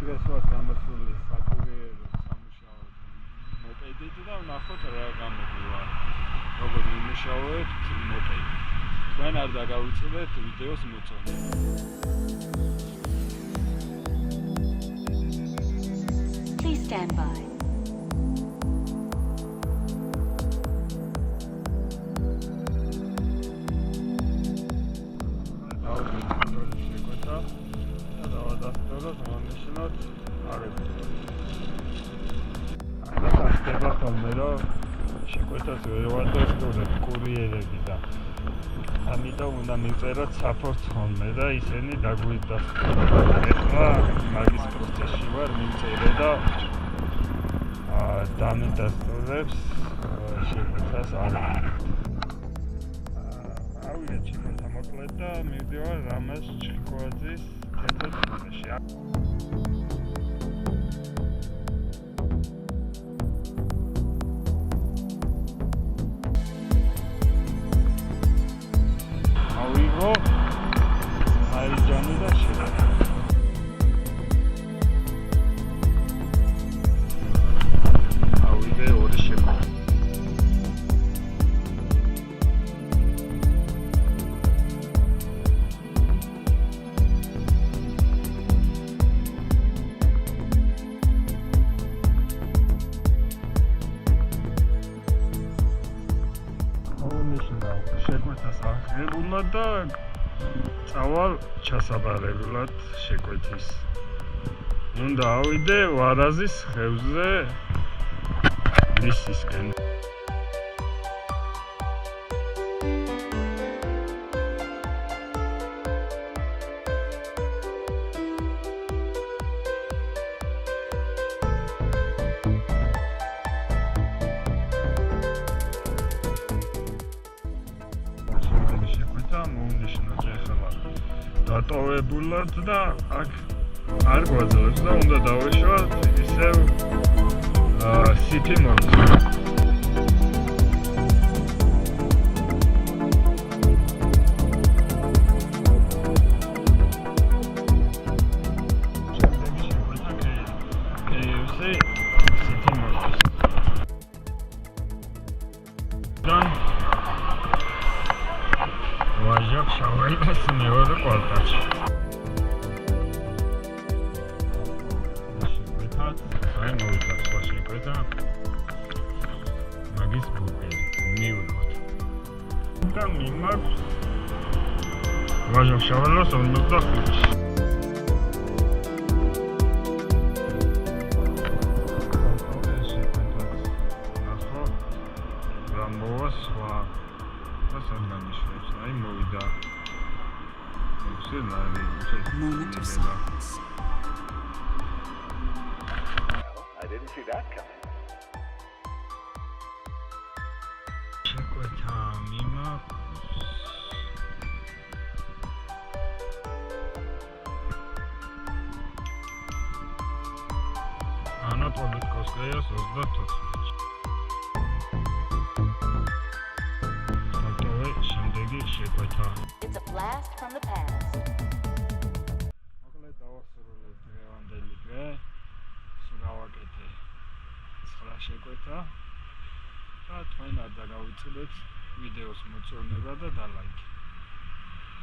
დღეს ვარ გამოსული საკურიერო სამუშაოდ მოპედით და ვნახოთ რა გამოგვივა. როგორ ვიმუშაოთ მოპედით. თქვენ არ დაგავიწყდეთ ვიდეოს მოწონება. Please stand by. შეკვეთას ვერ ვადასტურებ კურიერებიდან. ამიტომ უნდა მიწეროთ საფორს ხოლმე და ისინი დაგვიდასტურებენ. ეხლა მაგის პროცესში ვარ, მიწერე და დამედასტურებს შეკვეთას არის. ავიღეთ შეკვეთა მოკლედ და მივდივარ რამაზ ჩხიკვაძის თეთრ აიჯანი და შეკვეთა. ავიღე ორი შეკვეთა. შეკვეთას აღებულა და წავალ ჩასაბარებლად შეკვეთის. უნდა ავიდე ვარაზის ხევზე ლისისკენ. დატოვებულად და აქ არ გვაძლევს და უნდა დავეშვა ისევ სიტიმონს. ვაჟებ შაველას მეორე კვალტაში. შეკვეთად, აი მოვიდა სხვა შეკვეთა. მაგის ბურგერი, მივიღოთ. და მიმაქვს ვაჟებ შაველას 45-ში. I didn't see that coming. შეკვეთა მიმაქვს ანა პოლიტკოვსკაიას 34-ში. დატოვე შემდეგი შეკვეთა. It's a blast from the past. მოკლედ დავასრულეთ დღევანდელი დღე. სულ გავაკეთე 9 შეკვეთა და თქვენ არ დაგავიწყდეთ ვიდეოს მოწონება და დალაიქეთ.